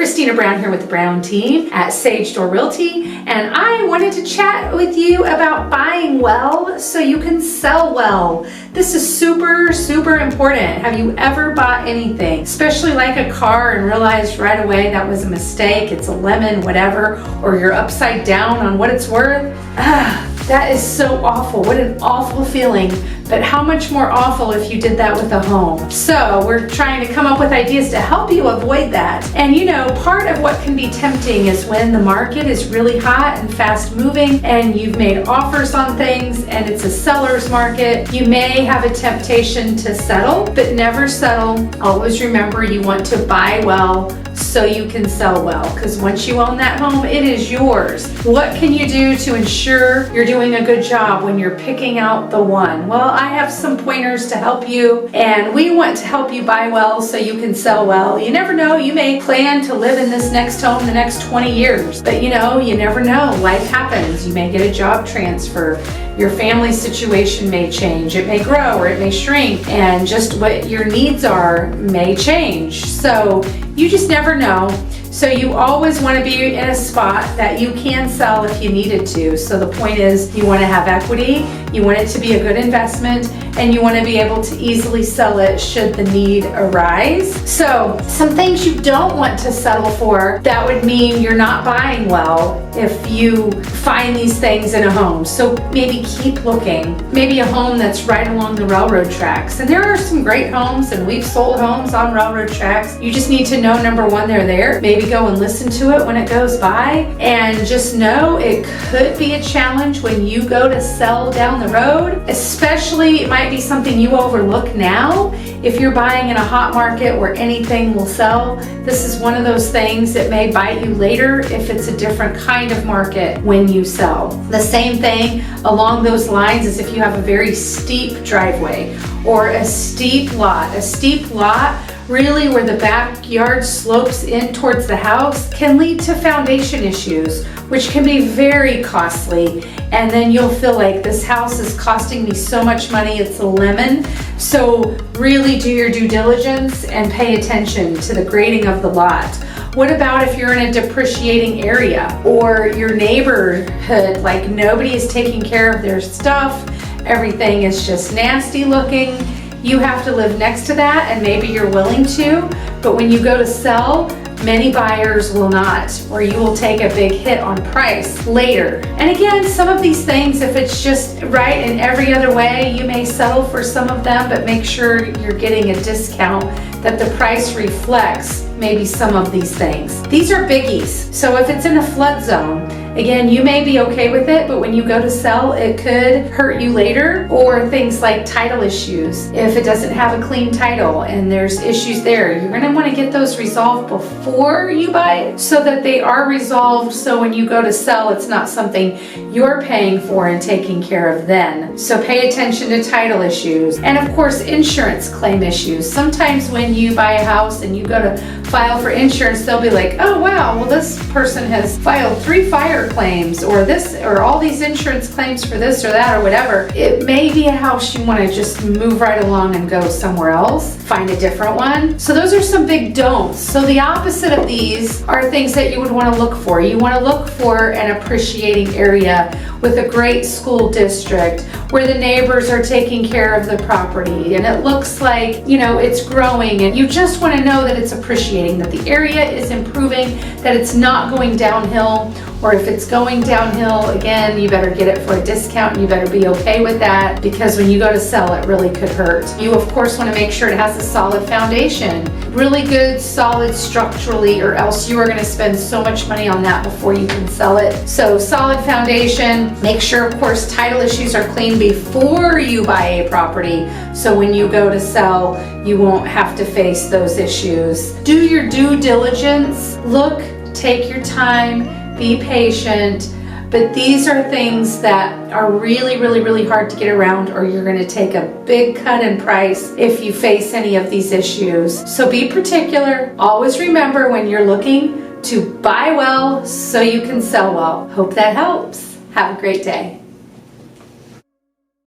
Christina Brown here with the Brown team at Sage Door Realty, and I wanted to chat with you about buying well so you can sell well. This is super, super important. Have you ever bought anything, especially like a car, and realized right away that was a mistake, it's a lemon, whatever, or you're upside down on what it's worth? That is so awful. What an awful feeling. But how much more awful if you did that with a home? So we're trying to come up with ideas to help you avoid that. And you know, part of what can be tempting is when the market is really hot and fast moving and you've made offers on things and it's a seller's market. You may have a temptation to settle, but never settle. Always remember you want to buy well so you can sell well, because once you own that home, it is yours. What can you do to ensure you're doing a good job when you're picking out the one? Well, I have some pointers to help you, and we want to help you buy well so you can sell well. You never know, you may plan to live in this next home the next 20 years, but you know, you never know. Life happens. You may get a job transfer. Your family situation may change. It may grow or it may shrink, and just what your needs are may change. So you just never know. So you always want to be in a spot that you can sell if you needed to. So the point is, you want to have equity, you want it to be a good investment, and you want to be able to easily sell it should the need arise. So some things you don't want to settle for, that would mean you're not buying well if you find these things in a home. So maybe keep looking. Maybe a home that's right along the railroad tracks. And there are some great homes, and we've sold homes on railroad tracks. You just need to know, number one, they're there. Maybe go and listen to it when it goes by, and just know it could be a challenge when you go to sell down the road. Especially, it might be something you overlook now. If you're buying in a hot market where anything will sell, this is one of those things that may bite you later if it's a different kind of market when you sell. The same thing along those lines is if you have a very steep driveway or a steep lot. A steep lot, really where the backyard slopes in towards the house, can lead to foundation issues, which can be very costly. And then you'll feel like this house is costing me so much money, it's a lemon. So really do your due diligence and pay attention to the grading of the lot. What about if you're in a depreciating area, or your neighborhood, like nobody is taking care of their stuff, everything is just nasty looking? You have to live next to that, and maybe you're willing to, but when you go to sell, many buyers will not, or you will take a big hit on price later. And again, some of these things, if it's just right in every other way, you may settle for some of them, but make sure you're getting a discount, that the price reflects maybe some of these things. These are biggies. So if it's in a flood zone, again, you may be okay with it, but when you go to sell, it could hurt you later. Or things like title issues. If it doesn't have a clean title and there's issues there, you're gonna wanna get those resolved before you buy it so that they are resolved, so when you go to sell, it's not something you're paying for and taking care of then. So pay attention to title issues. And of course, insurance claim issues. Sometimes when you buy a house and you go to file for insurance, they'll be like, oh wow, well this person has filed 3 fire claims, or this, or all these insurance claims for this or that or whatever. It may be a house you want to just move right along and go somewhere else, find a different one. So those are some big don'ts. So the opposite of these are things that you would want to look for. You want to look for an appreciating area with a great school district where the neighbors are taking care of the property and it looks like, you know, it's growing, and you just want to know that it's appreciating, that the area is improving, that it's not going downhill. Or if it's going downhill, again, you better get it for a discount, and you better be okay with that, because when you go to sell, it really could hurt. You, of course, want to make sure it has a solid foundation, really good, solid structurally, or else you are going to spend so much money on that before you can sell it. So solid foundation. Make sure, of course, title issues are clean before you buy a property, so when you go to sell, you won't have to face those issues. Do your due diligence. Look, take your time, be patient, but these are things that are really, really, really hard to get around, or you're going to take a big cut in price if you face any of these issues. So be particular. Always remember when you're looking to buy well so you can sell well. Hope that helps. Have a great day.